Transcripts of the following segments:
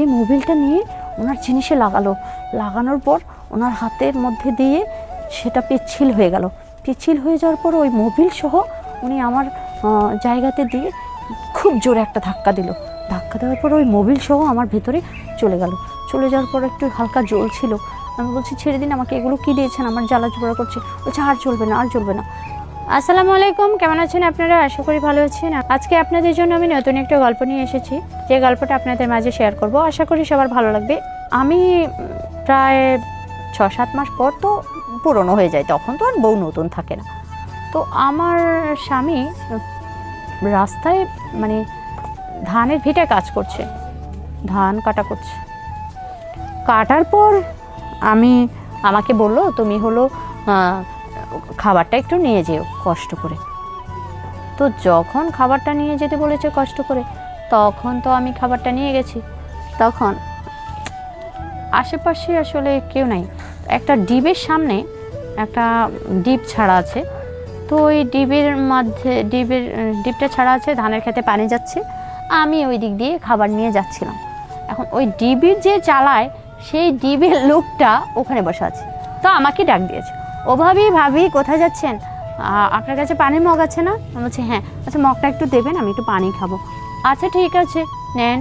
সেই মোবিলটা নিয়ে ওনার জিনিসে লাগানোর পর ওনার হাতের মধ্যে দিয়ে সেটা পিচ্ছিল হয়ে গেল। পিচ্ছিল হয়ে যাওয়ার পর ওই মোবিল সহ উনি আমার জায়গাতে দিয়ে খুব জোরে একটা ধাক্কা দিল। ধাক্কা দেওয়ার পর ওই মোবিল সহ আমার ভেতরে চলে গেল। চলে যাওয়ার পর একটু হালকা জল ছিল। আমি বলছি ছেড়ে দিন আমাকে, এগুলো কী দিয়েছেন, আমার জ্বালা জোড়া করছে। বলছে আর চলবে না, আর চলবে না। আসসালামু আলাইকুম, কেমন আছেন আপনারা? আশা করি ভালো আছেন। আজকে আপনাদের জন্য আমি নতুন একটা গল্প নিয়ে এসেছি, যে গল্পটা আপনাদের মাঝে শেয়ার করব। আশা করি সবার ভালো লাগবে। আমি প্রায় 6-7 মাস পর তো পুরনো হয়ে যায়, তখন তো আর বউ নতুন থাকে না। তো আমার স্বামী রাস্তায় মানে ধানের ভিটে কাজ করছে, ধান কাটা করছে। কাটার পর আমাকে বললো, তুমি হলো খাবারটা একটু নিয়ে যেও কষ্ট করে। তো যখন খাবারটা নিয়ে যেতে বলেছে কষ্ট করে, তখন তো আমি খাবারটা নিয়ে গেছি। তখন আশেপাশে আসলে কেউ নাই। একটা ডিবের সামনে একটা ডিপ ছাড়া আছে। তো ওই ডিপটা ছাড়া আছে, ধানের খেতে পানি যাচ্ছে। আমি ওই দিক দিয়ে খাবার নিয়ে যাচ্ছিলাম। এখন ওই ডিবির যে চালায়, সেই ডিবের লোকটা ওখানে বসে আছে। তো আমাকে ডাক দিয়েছে, ও ভাবি কোথায় যাচ্ছেন, আপনার কাছে পানির মগ আছে না? আমি বলছি হ্যাঁ। আচ্ছা মগটা একটু দেবেন, আমি একটু পানি খাবো। আচ্ছা ঠিক আছে নেন,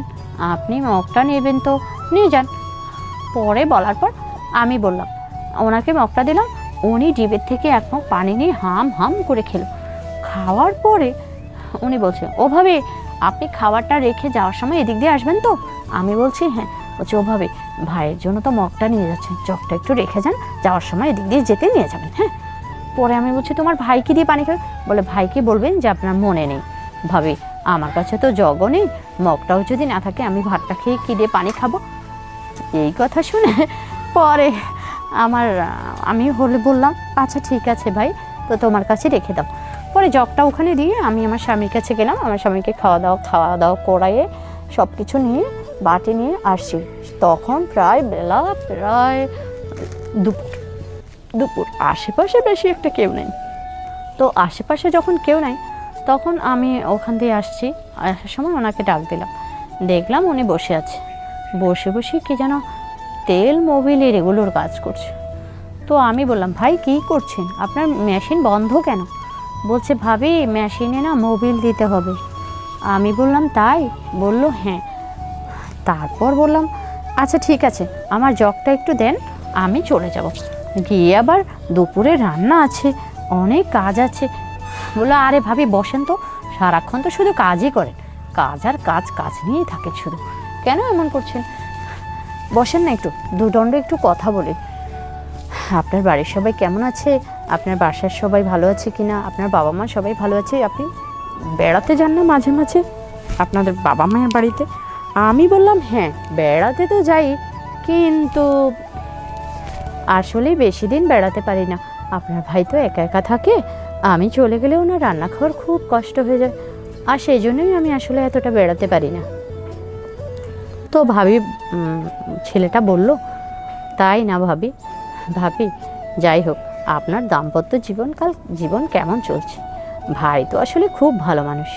আপনি মগটা নেবেন তো নিয়ে যান। পরে বলার পর আমি বললাম, ওনাকে মগটা দিলাম। উনি ডিবের থেকে এক মগ পানি নিয়ে হাম করে খেলো। খাওয়ার পরে উনি বলছে, ও ভাবি আপনি খাবারটা রেখে যাওয়ার সময় এদিক দিয়ে আসবেন তো? আমি বলছি হ্যাঁ। বলছে, ও ভাবি ভাইয়ের জন্য তো মগটা নিয়ে যাচ্ছেন, জগটা একটু রেখে যান, যাওয়ার সময় এদিক দিয়ে যেতে নিয়ে যাবেন। হ্যাঁ। পরে আমি বলছি, তোমার ভাইকে দিয়ে পানি খাবে? বলে, ভাইকে বলবেন যে আপনার মনে নেই। ভাবি আমার কাছে তো জগও নেই, মগটাও যদি না থাকে আমি ভাতটা খেয়ে কী দিয়ে পানি খাবো? এই কথা শুনে পরে আমি বললাম আচ্ছা ঠিক আছে ভাই, তো তোমার কাছে রেখে দাও। পরে জগটা ওখানে দিয়ে আমি আমার স্বামীর কাছে গেলাম। আমার স্বামীকে খাওয়া দাওয়া করাইয়ে সব কিছু নিয়ে বাটি নিয়ে আসছি। তখন বেলা প্রায় দুপুর। আশেপাশে বেশি একটা কেউ নেই। তো আশেপাশে যখন কেউ নাই, তখন আমি ওখান দিয়ে আসার সময় ওনাকে ডাক দিলাম। দেখলাম উনি বসে আছে, বসে কি যেন তেল মোবিলের এগুলোর কাজ করছে। তো আমি বললাম, ভাই কি করছেন, আপনার মেশিন বন্ধ কেন? বলছে, ভাবি মেশিনে না মোবিল দিতে হবে। আমি বললাম তাই? বলল হ্যাঁ। তারপর বললাম আচ্ছা ঠিক আছে, আমার জগটা একটু দেন, আমি চলে যাব। গিয়ে আবার দুপুরে রান্না আছে, অনেক কাজ আছে। বললো, আরে ভাবি বসেন তো, সারাক্ষণ তো শুধু কাজই করেন, কাজ আর কাজ নিয়েই থাকেন শুধু, কেন এমন করছেন? বসেন না, একটু দুদণ্ড একটু কথা বলি। আপনার বাড়ির সবাই কেমন আছে? আপনার বাসার সবাই ভালো আছে কিনা? আপনার বাবা মা সবাই ভালো আছে? আপনি বেড়াতে যান না মাঝে মাঝে আপনাদের বাবা মায়ের বাড়িতে? আমি বললাম হ্যাঁ বেড়াতে তো যাই, কিন্তু আসলে বেশি দিন বেড়াতে পারি না। আপনার ভাই তো একা থাকে, আমি চলে গেলে ওনার রান্না খাওয়ার খুব কষ্ট হয়ে যায়, আর সেই জন্যই আমি আসলে এতটা বেড়াতে পারি না। তো ভাবি ছেলেটা বলল, তাই না ভাবি যাই হোক, আপনার দাম্পত্য জীবন কেমন চলছে? ভাই তো আসলে খুব ভালো মানুষ,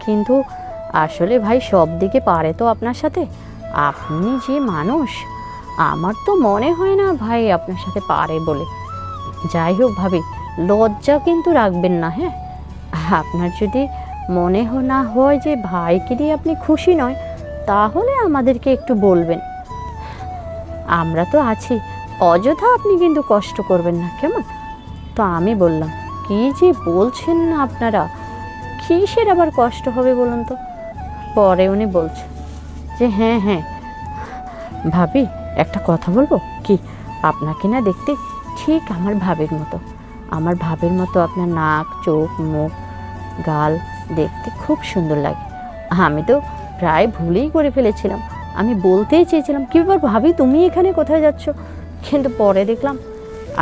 কিন্তু আসলে ভাই সব দিকে পারে তো আপনার সাথে? আপনি যে মানুষ, আমার তো মনে হয় না ভাই আপনার সাথে পারে বলে। যাই হোক ভাবি, লজ্জা কিন্তু রাখবেন না। হ্যাঁ, আপনার যদি মনে না হয় যে ভাইকে দিয়ে আপনি খুশি নয়, তাহলে আমাদেরকে একটু বলবেন, আমরা তো আছি। অযথা আপনি কিন্তু কষ্ট করবেন না, কেমন? তো আমি বললাম, কি যে বলছেন না আপনারা, কিসের আবার কষ্ট হবে বলুন তো? পরে উনি বলছে যে হ্যাঁ ভাবি একটা কথা বলবো কি? আপনাকে না দেখতে ঠিক আমার ভাবের মতো আপনার নাক, চোখ, মুখ, গাল দেখতে খুব সুন্দর লাগে। আমি তো প্রায় ভুলেই করে ফেলেছিলাম, আমি বলতেই চেয়েছিলাম কি ব্যাপার ভাবি তুমি এখানে কোথায় যাচ্ছ, কিন্তু পরে দেখলাম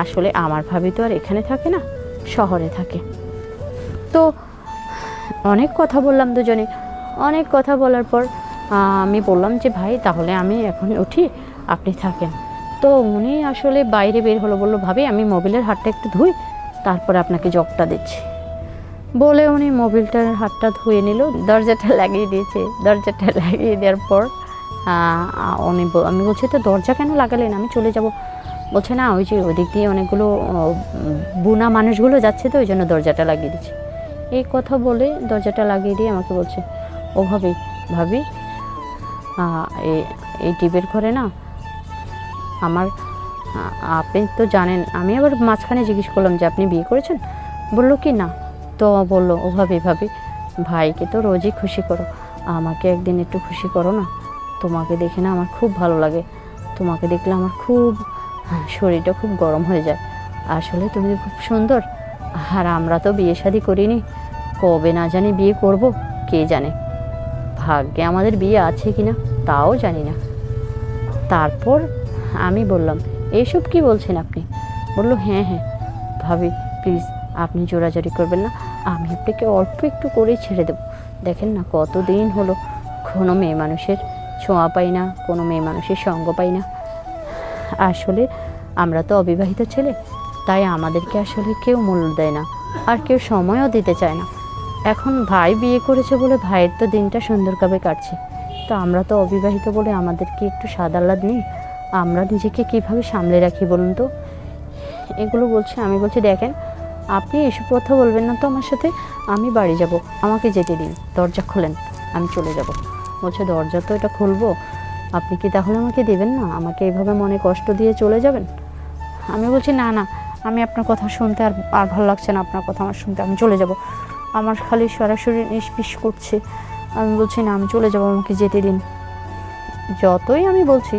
আসলে আমার ভাবি তো আর এখানে থাকে না, শহরে থাকে। তো অনেক কথা বললাম দুজনে। অনেক কথা বলার পর আমি বললাম যে ভাই তাহলে আমি এখন উঠি, আপনি থাকেন। তো উনি আসলে বাইরে বের হলো, বললো ভাবি আমি মোবিলের হাতটা একটু ধুই, তারপরে আপনাকে জগটা দিচ্ছি। বলে উনি মোবিলটার হাতটা ধুয়ে নিল, দরজাটা লাগিয়ে দিয়েছে। দরজাটা লাগিয়ে দেওয়ার পর আমি বলছি তো দরজা কেন লাগালেন, আমি চলে যাব। বলছে না ওই যে ওদিক দিয়ে অনেকগুলো বুনা মানুষগুলো যাচ্ছে তো ওই জন্য দরজাটা লাগিয়ে দিচ্ছি। এই কথা বলে দরজাটা লাগিয়ে দিয়ে আমাকে বলছে, ও ভাবি ভাবি এই টিপের ঘরে না আমার আপনি তো জানেন। আমি আবার মাঝখানে জিজ্ঞেস করলাম যে আপনি বিয়ে করেছেন? বললো কি না। তো বললো, ও ভাবি ভাইকে তো রোজই খুশি করো, আমাকে একদিন একটু খুশি করো না। তোমাকে দেখে না আমার খুব ভালো লাগে, তোমাকে দেখলে আমার খুব শরীরটা খুব গরম হয়ে যায়। আসলে তুমি খুব সুন্দর, আর আমরা তো বিয়ে শাদী করিনি, কবে না জানি বিয়ে করব, কে জানে, ভাগ্যে আমাদের বিয়ে আছে কি না তাও জানি না। তারপর আমি বললাম, এইসব কি বলছেন আপনি? বললো, হ্যাঁ ভাবি প্লিজ আপনি জোরাজোরি করবেন না, আমি আপনাকে অল্প একটু করেই ছেড়ে দেবো। দেখেন না কতদিন হলো কোনো মেয়ে মানুষের ছোঁয়া পাই না, কোনো মেয়ে মানুষের সঙ্গ পাই না। আসলে আমরা তো অবিবাহিত ছেলে, তাই আমাদেরকে আসলে কেউ মূল্য দেয় না, আর কেউ সময়ও দিতে চায় না। এখন ভাই বিয়ে করেছে বলে ভাইয়ের তো দিনটা সুন্দরভাবে কাটছে, তো আমরা তো অবিবাহিত বলে আমাদের কি একটু স্বাদ আহ্লাদ নেই? আমরা নিজেকে কিভাবে সামলে রাখি বলুন তো? এগুলো বলছে। আমি বলছি, দেখেন আপনি এসব কথা বলবেন না তো আমার সাথে, আমি বাড়ি যাব, আমাকে যেতে দিন, দরজা খোলেন, আমি চলে যাব। বলছে, দরজা তো এটা খুলবো, আপনি কি তাহলে আমাকে দেবেন না? আমাকে এইভাবে মনে কষ্ট দিয়ে চলে যাবেন? আমি বলছি, না আমি আপনার কথা শুনতে আর ভালো লাগছে না, আপনার কথা আমার শুনতে, আমি চলে যাব। আমার খালি সরাসরি নিষ্পিস করছে। আমি বলছি, না আমি চলে যাব, আমাকে যেতে দিন। যতই আমি বলছি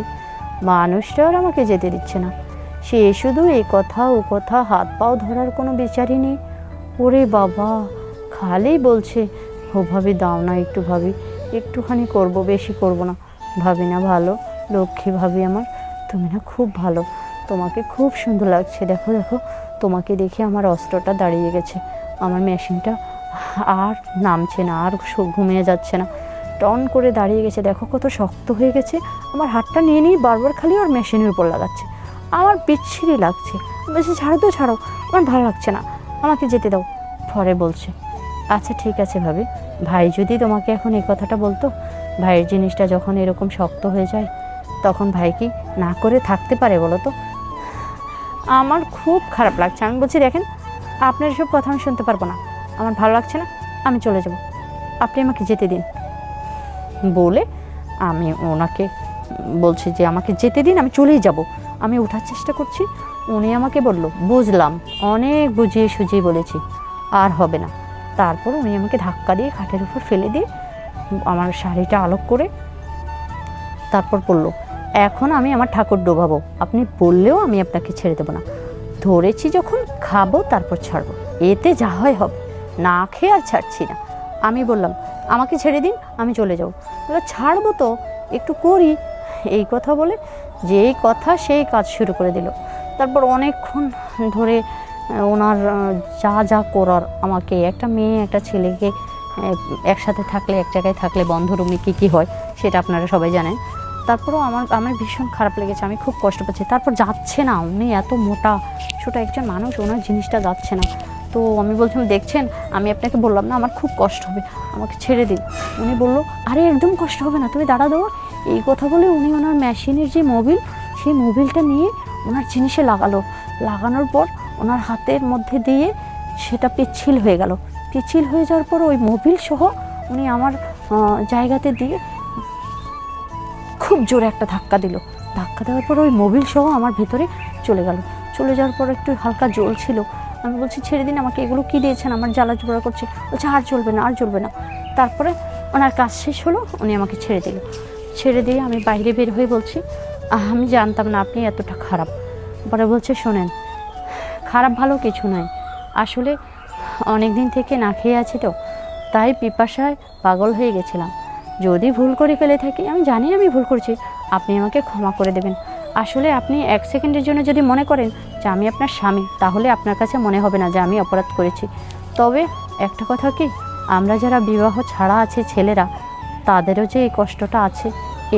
মানুষটা আর আমাকে যেতে দিচ্ছে না। সে শুধু এই কথা ও কথা, হাত পাও ধরার কোনো বিচারই নেই। ওরে বাবা, খালি বলছে, ও ভাবি দাও না একটু, ভাবি একটুখানি করব, বেশি করব না। ভাবি না ভালো, লক্ষ্মী ভাবি আমার, তুমি না খুব ভালো, তোমাকে খুব সুন্দর লাগছে। দেখো তোমাকে দেখে আমার অস্ত্রটা দাঁড়িয়ে গেছে, আমার মেশিনটা আর নামছে না, আর ঘুমিয়ে যাচ্ছে না, টন করে দাঁড়িয়ে গেছে। দেখো কত শক্ত হয়ে গেছে। আমার হাতটা নিয়ে বারবার খালি ওর মেশিনের উপর লাগাচ্ছে, আমার বিচ্ছিরি লাগছে। বলছি, ছাড়ো, আমার ভালো লাগছে না, আমাকে যেতে দাও। পরে বলছে, আচ্ছা ঠিক আছে ভাবি, ভাই যদি তোমাকে এখন এই কথাটা বলতো, ভাইয়ের জিনিসটা যখন এরকম শক্ত হয়ে যায় তখন ভাই কি না করে থাকতে পারে বলো তো? আমার খুব খারাপ লাগছে। আমি বলছি, দেখেন আপনার এসব কথা আমি শুনতে পারবো না, আমার ভালো লাগছে না, আমি চলে যাব, আপনি আমাকে যেতে দিন। বলে আমি ওনাকে বলছি যে আমাকে যেতে দিন, আমি চলেই যাব। আমি ওঠার চেষ্টা করছি, উনি আমাকে বলল, বুঝলাম, অনেক বুঝিয়ে সুঝিয়ে বলেছি, আর হবে না। তারপর উনি আমাকে ধাক্কা দিয়ে খাটের উপর ফেলে দিয়ে আমার শাড়িটা আলোক করে তারপর বলল, এখন আমি আমার ঠাকুর ডোবাবো, আপনি বললেও আমি আপনাকে ছেড়ে দেবো না। ধরেছি যখন, খাবো তারপর ছাড়বো, এতে যা হয় হবে, না খেয়ে আর ছাড়ছি না। আমি বললাম, আমাকে ছেড়ে দিন, আমি চলে যাবো। বলে, ছাড়বো তো, একটু করি। এই কথা বলে যেই কথা সেই কাজ শুরু করে দিল। তারপর অনেকক্ষণ ধরে ওনার যা করার, আমাকে একটা মেয়ে একটা ছেলেকে একসাথে থাকলে, এক জায়গায় থাকলে বন্ধ রুমে কী হয় সেটা আপনারা সবাই জানেন। তারপরেও আমার ভীষণ খারাপ লেগেছে, আমি খুব কষ্ট পাচ্ছি। তারপর যাচ্ছে না, উনি এত মোটা ছোটো একজন মানুষ, ওনার জিনিসটা যাচ্ছে না। তো আমি বলছিলাম, দেখছেন আমি আপনাকে বললাম না আমার খুব কষ্ট হবে, আমাকে ছেড়ে দিন। উনি বললো, আরে একদম কষ্ট হবে না, তুমি দাঁড়া দেবো। এই কথা বলে উনি ওনার মেশিনের যে মোবিল, সেই মোবিলটা নিয়ে ওনার জিনিসে লাগানোর পর ওনার হাতের মধ্যে দিয়ে সেটা পিচ্ছিল হয়ে গেল। পিচ্ছিল হয়ে যাওয়ার পর ওই মোবিল সহ উনি আমার জায়গাতে দিয়ে খুব জোরে একটা ধাক্কা দিল। ধাক্কা দেওয়ার পর ওই মোবিল সহ আমার ভেতরে চলে গেল। চলে যাওয়ার পর একটু হালকা জ্বল ছিল। আমি বলছি, ছেড়ে দিন আমাকে, এগুলো কী দিয়েছেন, আমার জ্বালা জোড়া করছে। বলছে, আর চলবে না। তারপরে ওনার কাজ শেষ হলো, উনি আমাকে ছেড়ে দিল। ছেড়ে দিয়ে আমি বাইরে বের হয়ে বলছি, আমি জানতাম না আপনি এতটা খারাপ। পরে বলছে, শোনেন, খারাপ ভালো কিছু নয়, আসলে অনেক দিন থেকে না খেয়ে আছি তো, তাই পিপাসায় পাগল হয়ে গেছিলাম। যদি ভুল করে ফেলে থাকি, আমি জানি আমি ভুল করছি, আপনি আমাকে ক্ষমা করে দেবেন। আসলে আপনি 1 সেকেন্ডের জন্য যদি মনে করেন যে আমি আপনার স্বামী, তাহলে আপনার কাছে মনে হবে না যে আমি অপরাধ করেছি। তবে একটা কথা কি, আমরা যারা বিবাহ ছাড়া আছি ছেলেরা, তাদেরও যে এই কষ্টটা আছে,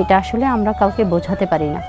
এটা আসলে আমরা কাউকে বোঝাতে পারি না।